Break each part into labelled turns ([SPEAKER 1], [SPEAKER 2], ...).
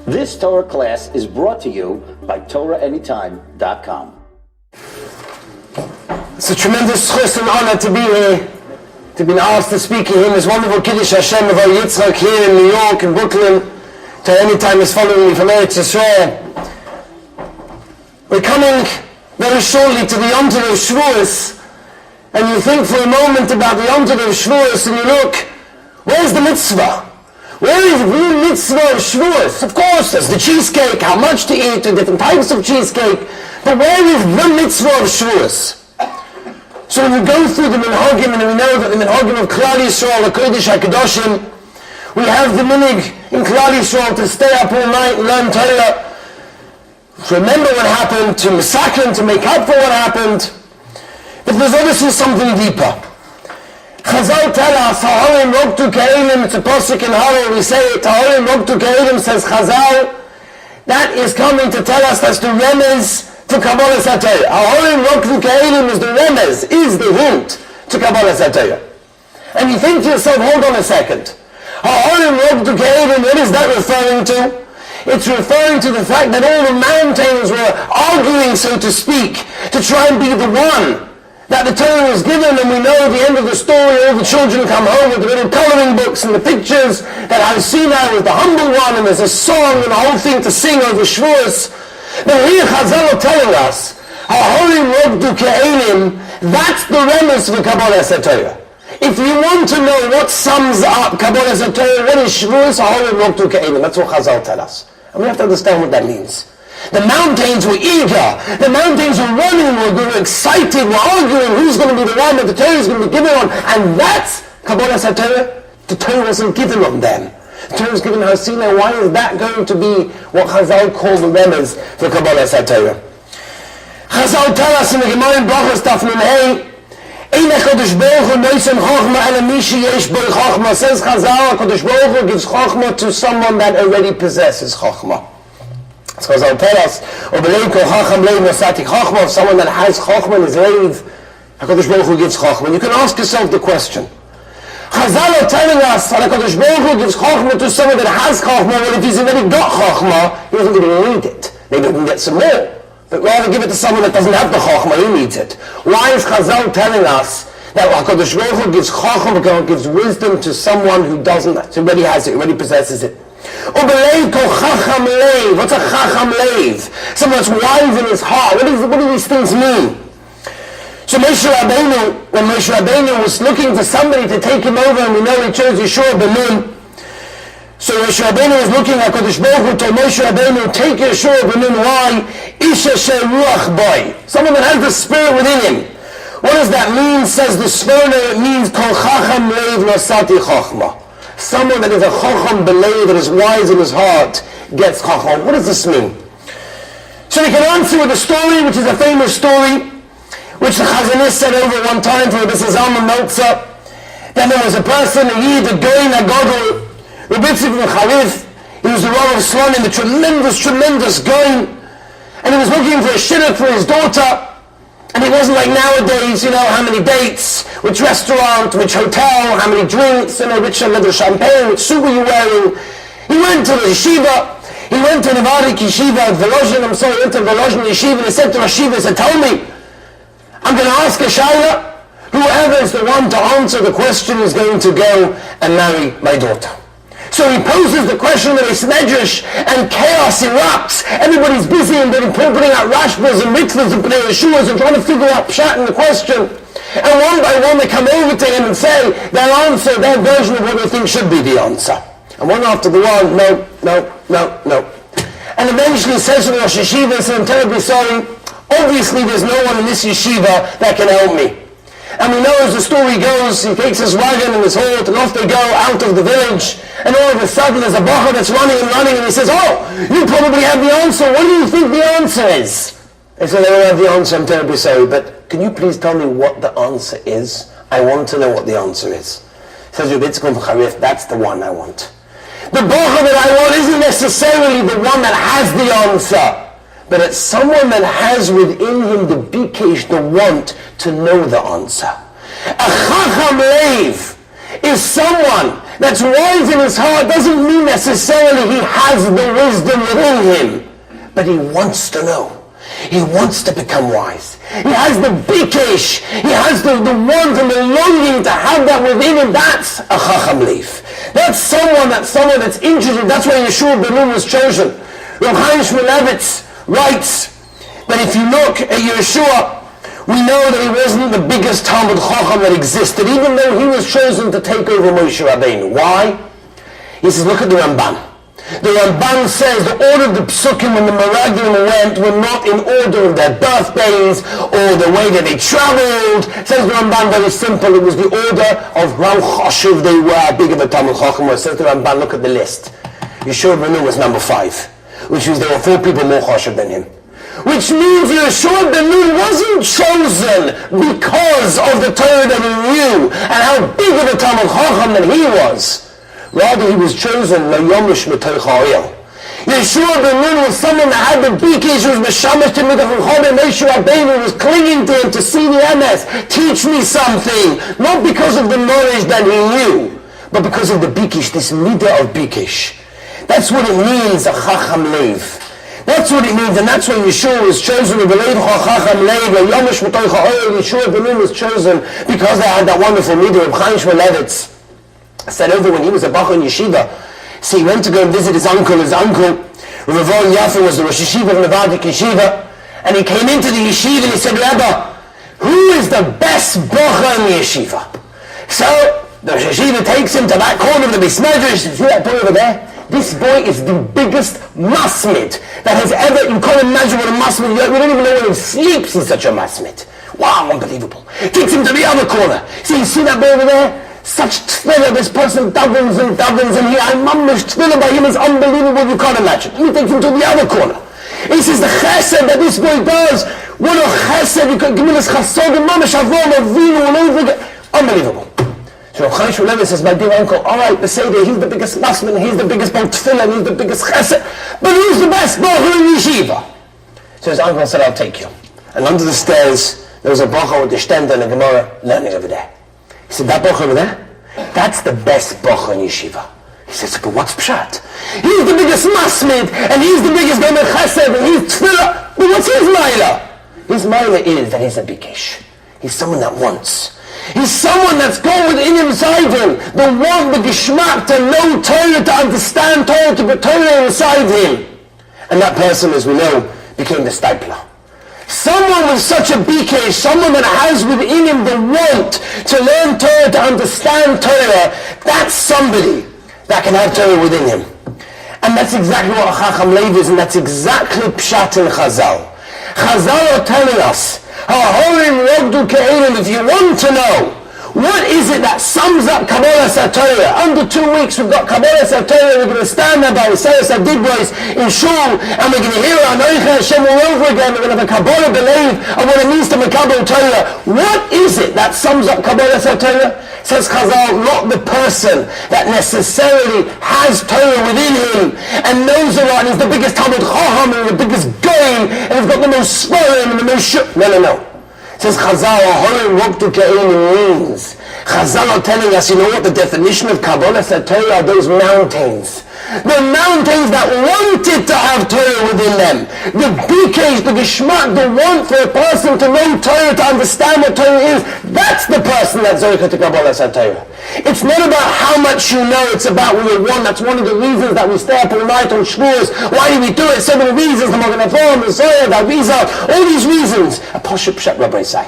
[SPEAKER 1] This Torah class is brought to you by TorahAnytime.com.
[SPEAKER 2] It's a tremendous chus and honor to be here, to be asked to speak in this wonderful Kiddush Hashem of our Yitzchak here in New York and Brooklyn. Torah Anytime is following me from Eretz Yisrael. We're coming very shortly to the Yom Tov of Shavuos, and you think for a moment about the Yom Tov of Shavuos and you look, where's the mitzvah? Where is the real mitzvah of Shavuos? Of course, there's the cheesecake, how much to eat, the different types of cheesecake, but where is the mitzvah of Shavuos? So when we go through the minhagim, and we know that the minhagim of Klal Yisrael, the Kodesh HaKadoshim, we have the minhag in Klal Yisrael to stay up all night and learn Torah, to remember what happened, to massacre, to make up for what happened. But there's obviously something deeper. Chazal tell us, Ha'orim roktu ke'elim, it's a posek in Hallel, we say it, Ha'orim roktu ke'elim, says Chazal, that is coming to tell us that's the remez to Kabbalah Satayah. Ha'orim roktu ke'elim is the remez, is the hint to Kabbalah Satayah. And you think to yourself, hold on a second. Ha'orim roktu ke'elim, what is that referring to? It's referring to the fact that all the mountains were arguing, so to speak, to try and be the one that the Torah was given, and we know at the end of the story all the children come home with the little coloring books and the pictures that Sinai was the humble one, and there's a song and a whole thing to sing over Shavuos. But here Chazal are telling us, Ha'orim roktu ke'elim, that's the remez for Kabbalah Satayah. If you want to know what sums up Kabbalah Satayah, what is Shavuos, Ha'orim roktu ke'elim, that's what Chazal tell us. And we have to understand what that means. The mountains were eager, the mountains were running, were excited, were arguing who's going to be the one that the Torah is going to be given on, and that's Kabbalah Satayah. The Torah wasn't given on them. The Torah was given on Sinai. Why is that going to be what Chazal called the remez for Kabbalah Satayah? Chazal tell us in the Gemara in Brachos Daf Nun Hey, Ein HaKadosh Baruch Hu noisen chokhmah ela mi sheyesh bo chokhmah. Says Chazal, HaKadosh Baruch Hu gives chokhmah to someone that already possesses chokhmah. So Chazal tell us, if someone that has chokhmah in his leiv, HaKadosh Baruch Hu gives chokhmah. You can ask yourself the question. Chazal are telling us that HaKadosh Baruch Hu gives chokhmah to someone that has chokhmah, well, if he's already got chokhmah, he doesn't even need it. Maybe he can get some more. But rather give it to someone that doesn't have the chokhmah, he needs it. Why is Chazal telling us that HaKadosh Baruch Hu gives chokhmah, gives wisdom to someone who doesn't, already has it, already possesses it? What's a chacham leiv? Someone that's wise in his heart. What do these things mean? So Moshe Rabbeinu, when Moshe Rabbeinu was looking for somebody to take him over, and we know he chose Yeshua ben Nun. So Moshe Rabbeinu was looking at Kodesh Baruch Hu, told Moshe Rabbeinu, take Yeshua ben Nun. Why? Isha she'ruach boy. Someone that has the spirit within him. What does that mean? Says the Sforno, it means kol chacham leiv nosati chochmah. Someone that is a chacham belay, that is wise in his heart, gets chacham. What does this mean? So we can answer with a story, which is a famous story, which the Chazanis said over one time for Rabbi Zalman Meltzer, that there was a person, a Yid, a Goyin, a Godel, Rabbi Tzivim Charif. He was the Rov of Slonim, the tremendous Goyin, and he was looking for a shidduch for his daughter. And it wasn't like nowadays, how many dates, which restaurant, which hotel, how many drinks, which leather champagne, which suit were you wearing. He went to the yeshiva, he went to Nevada Yeshiva, went to Volozhin Yeshiva, and he said to Rosh Yeshiva, he said, tell me, I'm going to ask a shayla, whoever is the one to answer the question is going to go and marry my daughter. So he poses the question that is medrash, and chaos erupts. Everybody's busy and they're putting out rashbas and mitzvahs and putting shuas and trying to figure out pshat in the question. And one by one they come over to him and say their answer, their version of what they think should be the answer. And one after the one, no. And eventually he says to the Rosh Yeshiva, I'm terribly sorry, obviously there's no one in this yeshiva that can help me. And we know as the story goes, he takes his wagon and his horse, and off they go out of the village. And all of a sudden there's a bacha that's running, and he says, oh, you probably have the answer. What do you think the answer is? They say, they don't have the answer, I'm terribly sorry, but can you please tell me what the answer is? I want to know what the answer is. Says Rabbi Yitzchak Charif, that's the one I want. The bacha that I want isn't necessarily the one that has the answer, but it's someone that has within him the bikesh, the want to know the answer. A chacham leiv is someone that's wise in his heart, doesn't mean necessarily he has the wisdom within him, but he wants to know. He wants to become wise. He has the bikesh. He has the want and the longing to have that within him. That's a chacham leif. That's someone that's interested. That's why Yeshua ben Nun was chosen. Rav Chaim Shmulevitz writes that if you look at Yeshua, we know that he wasn't the biggest Talmud Chacham that existed, even though he was chosen to take over Moshe Rabbeinu. Why? He says, look at the Ramban. The Ramban says the order of the Psukim when the Meraglim went were not in order of their birthdays or the way that they traveled. Says the Ramban, very simple, it was the order of how chashuv they were, how big of a Talmud Chacham was. Says the Ramban, look at the list. Yeshua ben Nun was number 5, which means there were 4 people more chashuv than him. Which means Yeshua ben Nun wasn't chosen because of the Torah that he knew and how big of a Talmud Chacham that he was. Rather, he was chosen Layomish Metoich Ha'oil. Yeshua ben Nun was someone that had the bikesh, was Meshamash to Midah Chacham, Moshe Rabbeinu was clinging to him to see the MS. Teach me something. Not because of the knowledge that he knew, but because of the bikesh, this midah of bikesh. That's what it means, a chacham leiv. That's what it means, and that's why Yeshua was chosen. Yeshua ben Nun was chosen because they had that wonderful midah of Chaim Shmulevitz. Said over when he was a bach in yeshiva. See, he went to go and visit his uncle. His uncle, Rov and Posek, was the Rosh Yeshiva Beis Dovid, and he came into the yeshiva and he said, Rabbi, who is the best bacha in the yeshiva? So the Rosh Yeshiva takes him to that corner of the Beis Medrash. See that boy over there? This boy is the biggest masmid that has ever, you can't imagine what a masmid, we don't even know when he sleeps, he's such a masmid. Wow, unbelievable. Takes him to the other corner. See that boy over there? Such tefillah, this person davens and he, I'm mamish tefillah by him is unbelievable, you can't imagine. He takes him to the other corner. He says the chesed that this boy does, what a chesed, you can give me this chesed, mamish avom, avinu, all over again. Unbelievable. So Rav Chaim Shmulevitz says, my dear uncle, alright, Beseder, he's the biggest masman, he's the biggest bal tefillah, he's the biggest chesed, but who's the best bacher in yeshiva? So his uncle said, I'll take you. And under the stairs, there was a bacher with the shtender and a Gemara learning over there. He said, that bacher over there? That's the best bacher in yeshiva. He says, but what's pshat? He's the biggest masmid, and he's the biggest gomer chesed, and he's tefillah. But what's his maila? His maila is that he's a bikesh. He's someone that wants. He's someone that's gone within inside him. The want, the geshmak, to know Torah, to understand Torah, to put Torah inside him. And that person, as we know, became the stipler. Someone with such a bikesh, someone that has within him the want to learn Torah, to understand Torah, that's somebody that can have Torah within him. And that's exactly what a chacham leiv is, and that's exactly pshat in Chazal. Chazal are telling us, if you want to know, what is it that sums up Kabbalah Torah? Under 2 weeks we've got Kabbalah Torah. We're going to stand there by Seres HaDibros in Shul, and we're going to hear Anoicha Hashem all over again. We're going to have a Kabbalah belief of what it means to Makabel Torah. What is it that sums up Kabbalah Torah? Says Chazal, not the person that necessarily has Torah within him and knows a lot and is the biggest Talmud Chacham and the biggest goyim and has got the most svarim and the most No. Says Chazal, what means. Chazal are telling us, you know what the definition of Kabbalah Torah are? Those mountains. The mountains that wanted to have Torah within them. The bikesh, the geshmak, the want for a person to know Torah, to understand what Torah is. That's the person that's zoicha to Kabbalah Torah. It's not about how much you know, it's about what you want. That's one of the reasons that we stay up all night on Shavuos. Why do we do it? So many reasons. The Magen Avraham, the Zohar, the Arizal, all these reasons. A Poshet Pshat Rabbi say.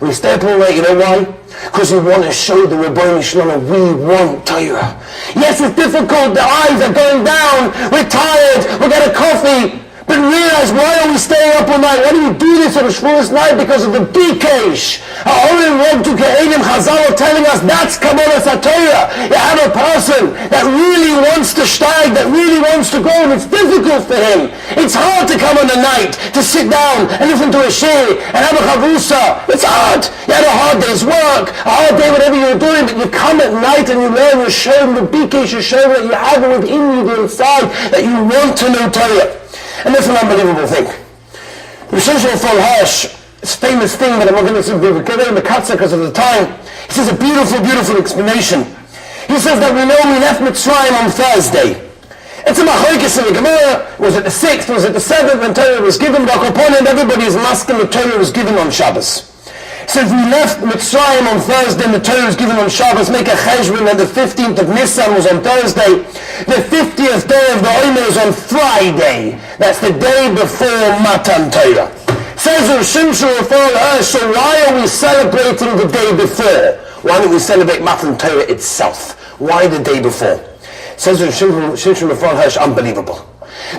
[SPEAKER 2] We stay up all night, you know why? Because we want to show the Rebbeinu Shalom we want Torah. Yes, it's difficult, the eyes are going down, we're tired, we got a coffee, but realize, why are we staying up all night? Why do we do this on a Shavuos night? Because of the bikesh. Chazal are telling us that's Kabbalah Torah. You have a person that really wants to steig, that really wants to go, and it's difficult for him. It's hard to come on the night, to sit down and listen to a shir and have a chavusa. It's hard. You had a hard day's work, a hard day, whatever you're doing, but you come at night and you learn, you're showing the bikesh, you're showing that you have it within you, the inside, that you want to know Torah. And that's an unbelievable thing. The Shishon Fol Hash, it's a famous thing that I'm not going to be in the Katsa because of the time. He says a beautiful, beautiful explanation. He says that we know we left Mitzrayim on Thursday. It's a machlokes in the Gemara. Was it the 6th? Was it the 7th when Torah was given? And everybody is masking the Torah was given on Shabbos. So if we left Mitzrayim on Thursday and the Torah was given on Shabbos, make a cheshbon that the 15th of Nisan was on Thursday. The 50th day of the Omer is on Friday. That's the day before Matan Torah. Says Rosh Yeshiva Beis Hora'ah, so why are we celebrating the day before? Why don't we celebrate Matan Torah itself? Why the day before? Says Rosh Yeshiva Beis Hora'ah, unbelievable.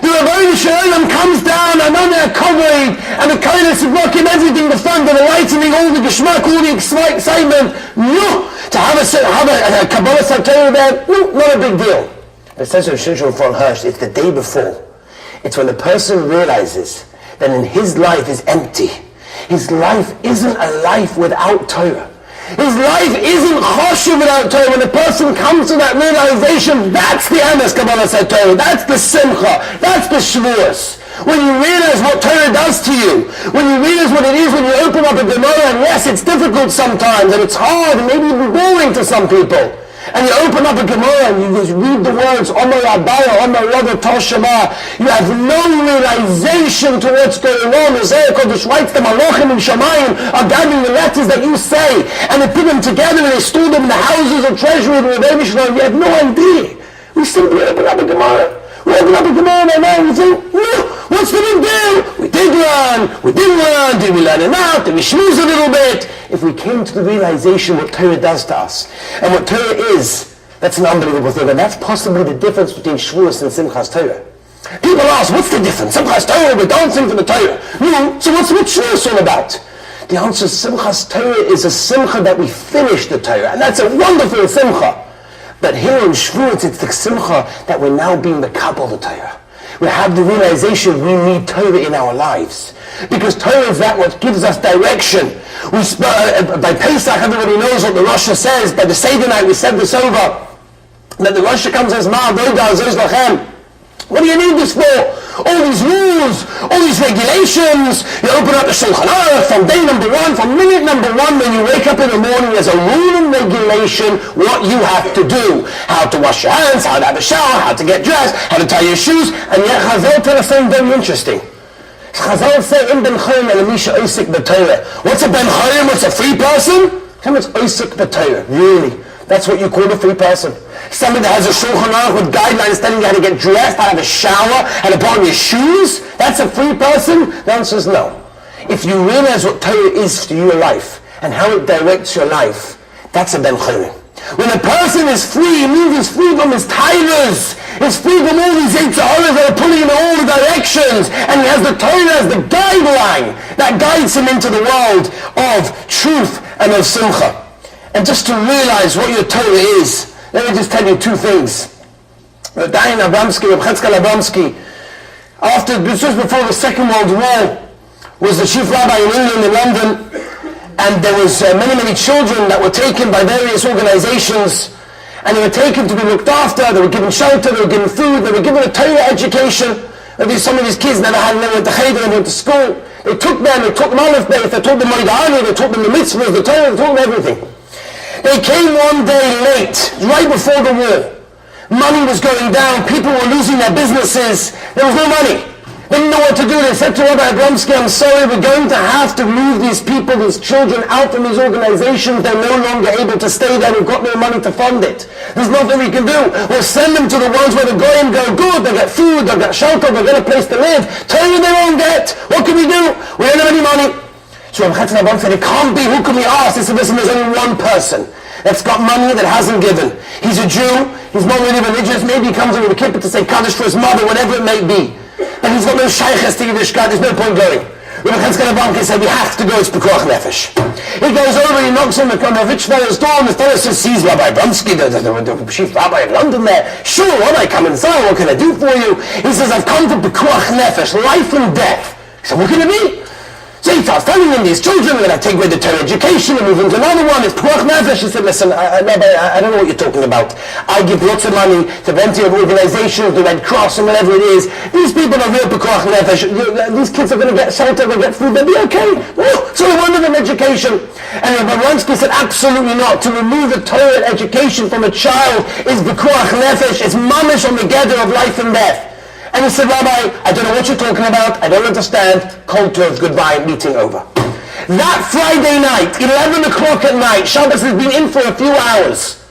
[SPEAKER 2] The Rabbi Shalom comes down and on their covering and the kindness of working everything, the fun, the lightening, all the geschmack, all the excitement. No! To have a Kabbalah Torah there, no, not a big deal. But it says Rosh Yeshiva Beis Hora'ah, it's the day before. It's when the person realizes that in his life is empty. His life isn't a life without Torah. His life isn't choshev without Torah. When the person comes to that realization, that's the emes Kabbalah Torah. That's the simcha. That's the shvuos. When you realize what Torah does to you, when you realize what it is when you open up a Gemara, and yes, it's difficult sometimes, and it's hard, and maybe even boring to some people. And you open up a Gemara and you just read the words Omer Abaya, Omer Rava Toshama. You have no realization to what's going on. Isaiah Kodesh writes the Malachim and Shamayim are gathering the letters that you say, and they put them together and they store them in the houses of treasury of the Rebbe Shalom. You have no idea. We simply open up a Gemara. We open up a Gemara and now we think, no, what's the big deal? We did learn, we didn't learn, did we learn enough, did we schmooze a little bit? If we came to the realization what Torah does to us, and what Torah is, that's an unbelievable thing, and that's possibly the difference between Shavuos and Simchas Torah. People ask, what's the difference? Simchas Torah, we're dancing for the Torah. No, so what's Shavuos all about? The answer is Simchas Torah is a simcha that we finish the Torah, and that's a wonderful simcha. But here in Shavuot, it's the simcha that we're now being the Kabbalah the Torah. We have the realization we need Torah in our lives. Because Torah is that what gives us direction. By Pesach, everybody knows what the Rosh says. By the Seder night, we said this over. That the Rosh comes and says, Ma, Doda, Zos Lachem. What do you need this for? All these rules, all these regulations. You open up the Shulchan Aruch from day number 1, from minute number 1 when you wake up in the morning, there's a rule and regulation what you have to do. How to wash your hands, how to have a shower, how to get dressed, how to tie your shoes. And yet Chazal tell us something very interesting. Chazal say, Im ben chayim el misha oisik b'Torah. What's a ben chayim? What's a free person? How much oisik b'Torah? Really? That's what you call a free person? Somebody that has a Shulchan Aruch with guidelines telling you how to get dressed, how to have a shower, how to put on your shoes? That's a free person? The answer is no. If you realize what Torah is to your life and how it directs your life, that's a ben chayim. When a person is free, it means he's free from his tithers. He's free from all these Yitzharas that are pulling him in all the directions. And he has the Torah as the guideline that guides him into the world of truth and of simcha. And just to realize what your Torah is, let me just tell you 2 things. Reb Abramsky, just before the Second World War, was the chief rabbi in England, in London, and there was many children that were taken by various organizations, and they were taken to be looked after, they were given shelter, they were given food, they were given a Torah education. Some of these kids never went to cheder, they went to school. They took them Aleph Beis, they taught them Moedani, they taught them the mitzvahs, the Torah, they taught them everything. They came one day late, right before the war. Money was going down, people were losing their businesses, there was no money. They didn't know what to do. They said to Rabbi Abramsky, I'm sorry, we're going to have to move these people, these children out from these organizations. They're no longer able to stay there. We've got no money to fund it. There's nothing we can do. We'll send them to the ones where the goyim go good. They'll get food, they'll get shelter, they'll get a place to live. Torah they won't get. What can we do? We don't have any money. So Rabbi Abramsky said, it can't be. Who can we ask? He said, listen, there's only one person that's got money that hasn't given. He's a Jew. He's not really religious. Maybe he comes in with a kippah to say Kaddish for his mother, whatever it may be. And he's got no shaykhs to Yiddishkeit, there's no point going. Rabbi said, we have to go, it's Pekuach Nefesh. He goes over, he knocks on the rich fellow's door, and the fellow sees Rabbi Abramsky, the chief rabbi of London there. Sure, what I come inside, what can I do for you? He says, I've come for Pekuach Nefesh, life and death. He said, what can it be? So he starts telling him, these children are going to take away the Torah education and move into another one. It's P'ruach Nefesh. He said, listen, Rabbi, I don't know what you're talking about. I give lots of money to plenty of organizations, the Red Cross and whatever it is. These people are real P'ruach Nefesh. These kids are going to get shelter, they'll get food, they'll be okay. Oh, so they want them education. And Rabbi Wronski said, absolutely not. To remove the Torah education from a child is P'ruach Nefesh. It's mamish on the gather of life and death. And he said, Rabbi, I don't know what you're talking about. I don't understand. Kol tov, goodbye, meeting over. That Friday night, 11 o'clock at night, Shabbos has been in for a few hours.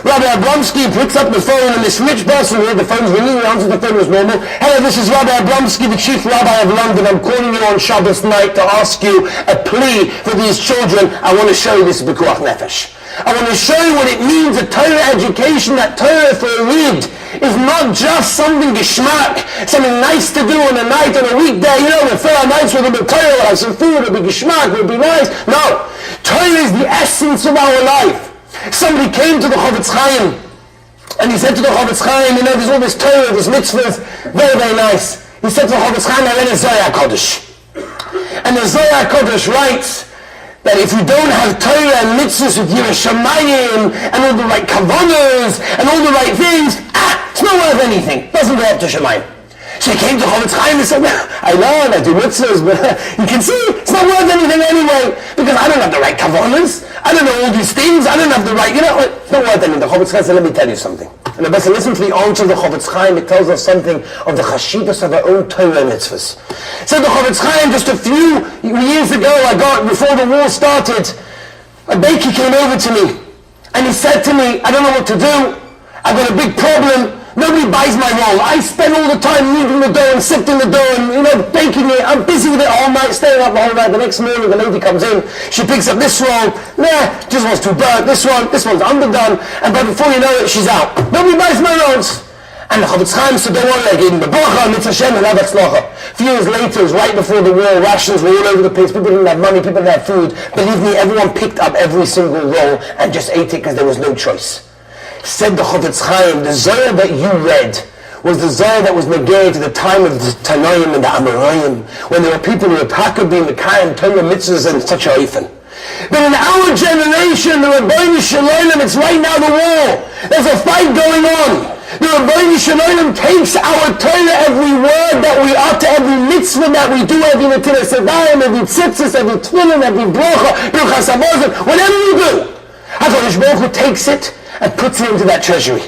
[SPEAKER 2] Rabbi Abramsky picks up the phone, and this rich person here, the phone's ringing, he answers the phone as normal. Hello, this is Rabbi Abramsky, the chief rabbi of London. I'm calling you on Shabbos night to ask you a plea for these children. I want to show you this P'ruach Nefesh. I want to show you what it means, a Torah education, that Torah for a read is not just something geschmack, something nice to do on a night, on a weekday. You know, we'll fill our nights with a bit of Torah, we'll have some food, it'll be geschmack, it'll be nice. No, Torah is the essence of our life. Somebody came to the Chofetz Chaim, and he said to the Chofetz Chaim, you know, there's all this Torah, this mitzvahs, very, very nice. He said to the Chofetz Chaim, I read a Zohar Kodesh. And the Zohar Kodesh writes, that if you don't have Torah and mitzvahs with Yiras Shamayim and all the right kavanas and all the right things, it's not worth anything. It doesn't go up to Shamayim. So he came to Chofetz Chaim and said, I know, I do mitzvahs, but you can see, it's not worth anything anyway, because I don't have the right kavanas, I don't know all these things, I don't have the right, it's not worth anything. The Chofetz Chaim said, let me tell you something. And the best listen to the answer of the Chofetz Chaim, it tells us something of the chashivas of our own Torah mitzvahs. So the Chofetz Chaim, just a few years ago, before the war started, a baker came over to me, and he said to me, I don't know what to do, I've got a big problem, nobody buys my roll. I spend all the time kneading the dough and sifting the dough and, baking it. I'm busy with it all night, staying up the whole night. The next morning, the lady comes in, she picks up this roll. Just wants too burnt. This one's underdone. And but before you know it, she's out. Nobody buys my rolls. And the Chofetz Chaim said, don't worry, I gave him the bracha, mitzvah Hashem, and have tzlacha. A few years later, it was right before the war, rations were all over the place, people didn't have money, people didn't have food. Believe me, everyone picked up every single roll and just ate it because there was no choice. Said the Chofetz Chaim, the Zohar that you read was the Zohar that was negated to the time of the Tanoim and the Amoraim, when there were people who were Pakabim, the Kaim, Torah mitzvahs, and such a oifen. But in our generation, the Rabbeinu Shalom, it's right now the war. There's a fight going on. The Rabbeinu Shalom takes our Torah, every word that we utter, every mitzvah that we do, every Netilas Yadayim, every tzitzis, every tefillin, every bracha, Birchas Hamazon, whatever you do, HaKadosh Baruch Hu takes it and puts it into that treasury.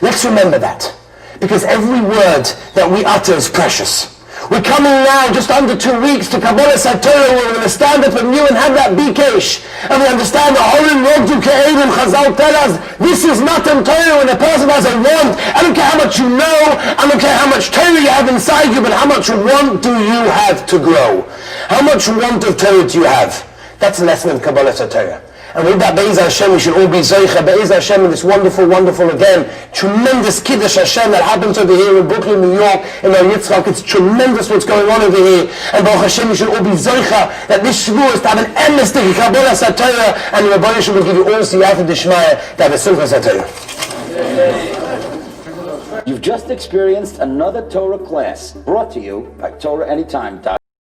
[SPEAKER 2] Let's remember that, because every word that we utter is precious. We're coming now, just under 2 weeks, to Kabbalah Torah. We're going to stand up and you and have that bikesh. And we understand the Horim Rogdu Ke'edim Chazal tell us, this is Matan Torah when a person has a want. I don't care how much you know, I don't care how much Torah you have inside you, but how much want do you have to grow? How much want of Torah do you have? That's the lesson in Kabbalah Torah. And with that, Be'ez Hashem, we should all be Zeicha, Be'ez Hashem, in this wonderful, again, tremendous Kiddush Hashem that happens over here in Brooklyn, New York, in our Yitzchak. It's tremendous what's going on over here. And Baruch Hashem, we should all be Zeicha, that this Shavuot is to have an emistic Kabbalah Torah, and the Rabbi Yisrael will give you all Siyata Dishmaya to have a Simchas Torah.
[SPEAKER 1] You've just experienced another Torah class brought to you by TorahAnytime.com.